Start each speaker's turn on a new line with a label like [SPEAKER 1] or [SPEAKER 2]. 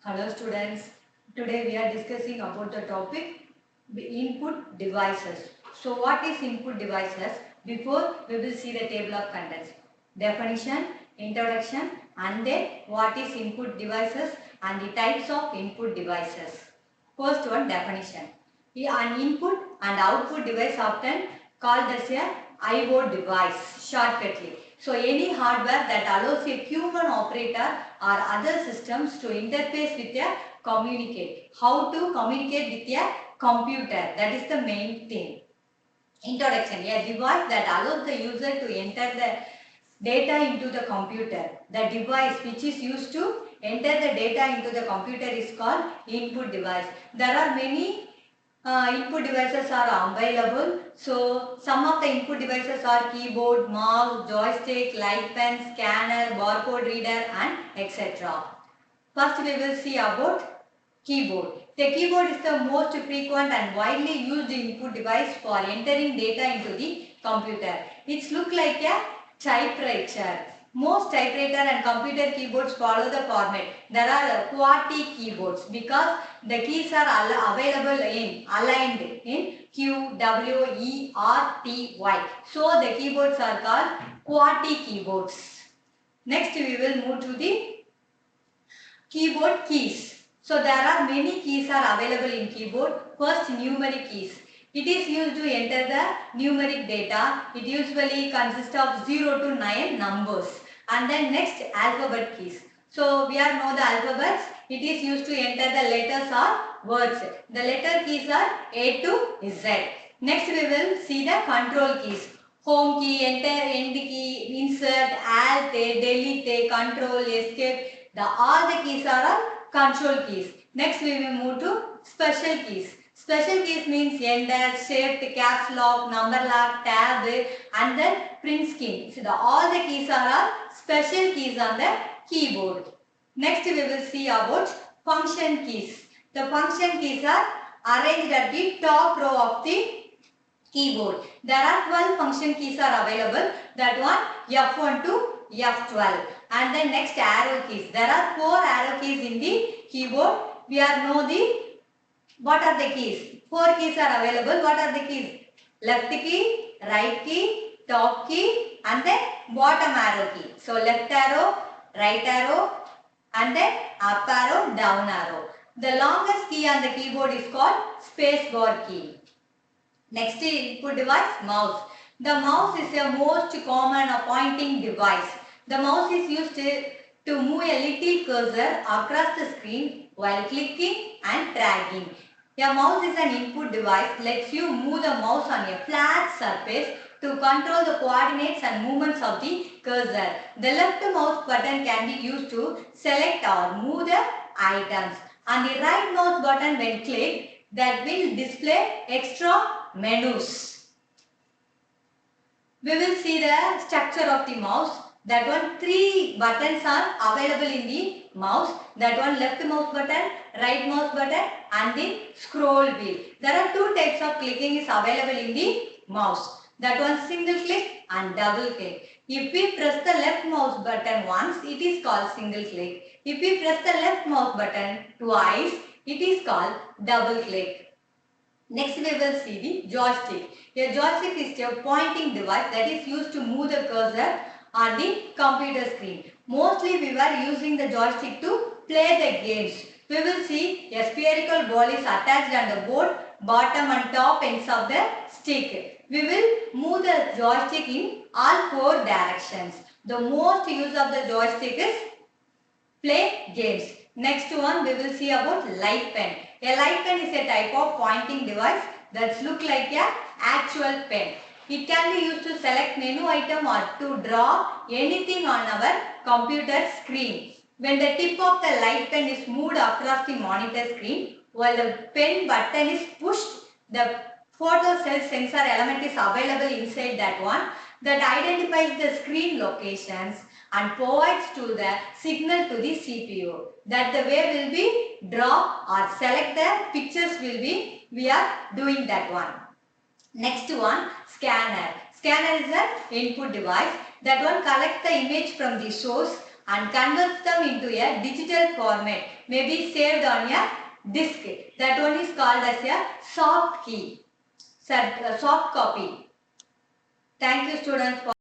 [SPEAKER 1] Hello students, today we are discussing about the topic input devices. So what is input devices? Before we will see the table of contents. Definition, introduction and then what is input devices and the types of input devices. First one, definition. An input and output device often called as a I/O device shortcutly. So any hardware that allows a human operator or other systems to interface with a communicate. How to communicate with a computer, that is the main thing. Introduction, a device that allows the user to enter the data into the computer. The device which is used to enter the data into the computer is called input device. There are many input devices are available. So some of the input devices are keyboard, mouse, joystick, light pen, scanner, barcode reader and etc. First we will see about keyboard. The keyboard is the most frequent and widely used input device for entering data into the computer. It looks like a typewriter. Most typewriter and computer keyboards follow the format. There are QWERTY keyboards because the keys are available in aligned in Q, W, E, R, T, Y. So the keyboards are called QWERTY keyboards. Next we will move to the keyboard keys. So there are many keys are available in keyboard. First, numeric keys. It is used to enter the numeric data. It usually consists of 0 to 9 numbers. And then next, alphabet keys. So we are know the alphabets. It is used to enter the letters or words. The letter keys are A to Z. Next we will see the control keys. Home key, enter, end key, insert, alt, delete, control, escape. All the keys are control keys. Next we will move to special keys. Special keys means enter, shift, caps lock, number lock, tab and then print scheme. So all the keys are special keys on the keyboard. Next we will see about function keys. The function keys are arranged at the top row of the keyboard. There are 12 function keys are available. That one F1 to F12. And then next arrow keys. There are 4 arrow keys in the keyboard. We are know the what are the keys? 4 keys are available. What are the keys? Left key, right key, top key and then bottom arrow key. So left arrow, right arrow and then up arrow, down arrow. The longest key on the keyboard is called space bar key. Next input device, mouse. The mouse is the most common pointing device. The mouse is used to move a little cursor across the screen while clicking and dragging. A mouse is an input device, lets you move the mouse on a flat surface to control the coordinates and movements of the cursor. The left mouse button can be used to select or move the items. And the right mouse button when clicked that will display extra menus. We will see the structure of the mouse. That one 3 buttons are available in the mouse. That one left mouse button, right mouse button and the scroll wheel. There are 2 types of clicking is available in the mouse. That one single click and double click. If we press the left mouse button once, it is called single click. If we press the left mouse button twice, it is called double click. Next we will see the joystick. A joystick is a pointing device that is used to move the cursor on the computer screen. Mostly we were using the joystick to play the games. We will see a spherical ball is attached on the board, bottom and top ends of the stick. We will move the joystick in all 4 directions. The most use of the joystick is play games. Next one we will see about light pen. A light pen is a type of pointing device that looks like a actual pen. It can be used to select menu item or to draw anything on our computer screen. When the tip of the light pen is moved across the monitor screen while the pen button is pushed, the photo cell sensor element is available inside that one that identifies the screen locations and provides to the signal to the CPU that the way will be draw or select the pictures will be we are doing that one. Next one, scanner. Scanner is an input device that one collects the image from the source and converts them into a digital format, may be saved on a disk. That one is called as a soft key, soft copy. Thank you students for